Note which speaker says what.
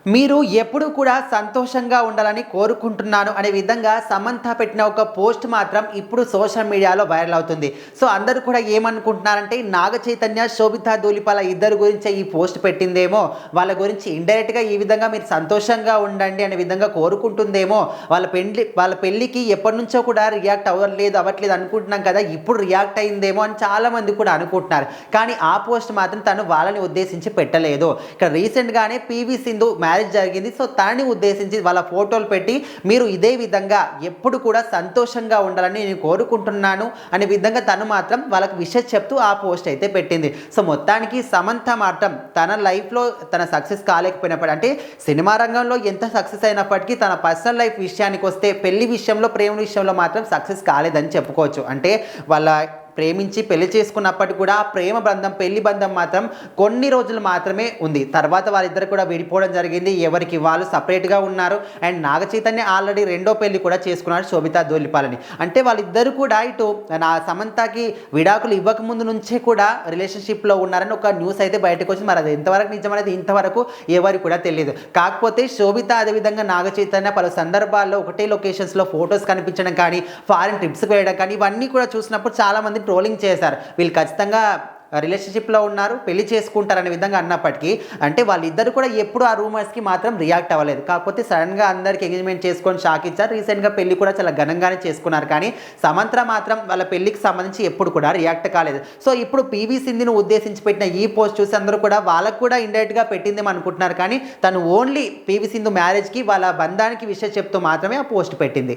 Speaker 1: మీరు ఎప్పుడు కూడా సంతోషంగా ఉండాలని కోరుకుంటున్నాను అనే విధంగా సమంత పెట్టిన ఒక పోస్ట్ మాత్రం ఇప్పుడు సోషల్ మీడియాలో వైరల్ అవుతుంది. సో అందరూ కూడా ఏమనుకుంటున్నారంటే నాగ చైతన్య, శోభితా ధూళిపాల ఇద్దరు గురించే ఈ పోస్ట్ పెట్టిందేమో, వాళ్ళ గురించి ఇండైరెక్ట్‌గా ఈ విధంగా మీరు సంతోషంగా ఉండండి అనే విధంగా కోరుకుంటుందేమో, వాళ్ళ పెళ్ళికి ఎప్పటినుంచో కూడా రియాక్ట్ అవ్వట్లేదు అనుకుంటున్నాం కదా! ఇప్పుడు రియాక్ట్ అయిందేమో అని చాలామంది కూడా అనుకుంటున్నారు. కానీ ఆ పోస్ట్ మాత్రం తను వాళ్ళని ఉద్దేశించి పెట్టలేదు. ఇక్కడ రీసెంట్‌గానే పీవీ సింధు మ్యారేజ్ జరిగింది. సో తనని ఉద్దేశించి వాళ్ళ ఫోటోలు పెట్టి మీరు ఇదే విధంగా ఎప్పుడు కూడా సంతోషంగా ఉండాలని నేను కోరుకుంటున్నాను అనే విధంగా తను మాత్రం వాళ్ళకి విషెస్ చెప్తూ ఆ పోస్ట్ అయితే పెట్టింది. సో మొత్తానికి సమంత మాత్రం తన లైఫ్లో తన సక్సెస్ కాలేకపోయినప్పుడు, అంటే సినిమా రంగంలో ఎంత సక్సెస్ అయినప్పటికీ తన పర్సనల్ లైఫ్ విషయానికి వస్తే పెళ్లి విషయంలో, ప్రేమ విషయంలో మాత్రం సక్సెస్ కాలేదని చెప్పుకోవచ్చు. అంటే వాళ్ళ ప్రేమించి పెళ్లి చేసుకున్నప్పటికీ కూడా ఆ ప్రేమ బంధం, పెళ్లి బంధం మాత్రం కొన్ని రోజులు మాత్రమే ఉంది. తర్వాత వాళ్ళిద్దరు కూడా విడిపోవడం జరిగింది. ఎవరికి వాళ్ళు సపరేట్గా ఉన్నారు. అండ్ నాగ చైతన్య ఆల్రెడీ రెండో పెళ్లి కూడా చేసుకున్నాడు శోభితా ధూళిపాలని. అంటే వాళ్ళిద్దరు కూడా ఇటు నా సమంతకి విడాకులు ఇవ్వకముందు నుంచే కూడా రిలేషన్షిప్లో ఉన్నారని ఒక న్యూస్ అయితే బయటకు వచ్చింది. మరి అది ఎంతవరకు నిజమనేది ఇంతవరకు ఎవరికి కూడా తెలియదు. కాకపోతే శోభిత అదేవిధంగా నాగ చైతన్య పలు సందర్భాల్లో ఒకటే లొకేషన్స్లో ఫొటోస్ కనిపించడం కానీ, ఫారిన్ ట్రిప్స్కి వెళ్ళడం కానీ ఇవన్నీ కూడా చూసినప్పుడు చాలామంది ట్రోలింగ్ చేశారు. వీళ్ళు ఖచ్చితంగా రిలేషన్షిప్లో ఉన్నారు, పెళ్లి చేసుకుంటారనే విధంగా అన్నప్పటికీ, అంటే వాళ్ళిద్దరు కూడా ఎప్పుడు ఆ రూమర్స్కి మాత్రం రియాక్ట్ అవ్వలేదు. కాకపోతే సడన్గా అందరికి ఎంగేజ్మెంట్ చేసుకొని షాక్ ఇచ్చారు. రీసెంట్గా పెళ్లి కూడా చాలా ఘనంగానే చేసుకున్నారు. కానీ సమంత మాత్రం వాళ్ళ పెళ్లికి సంబంధించి ఎప్పుడు కూడా రియాక్ట్ కాలేదు. సో ఇప్పుడు పీవీ సింధును ఉద్దేశించి పెట్టిన ఈ పోస్ట్ చూసి అందరూ కూడా వాళ్ళకు కూడా ఇండైరెక్ట్గా పెట్టిందేమో అనుకుంటున్నారు. కానీ తను ఓన్లీ పీవీ సింధు మ్యారేజ్కి, వాళ్ళ బంధానికి విషయం చెప్తూ మాత్రమే ఆ పోస్ట్ పెట్టింది.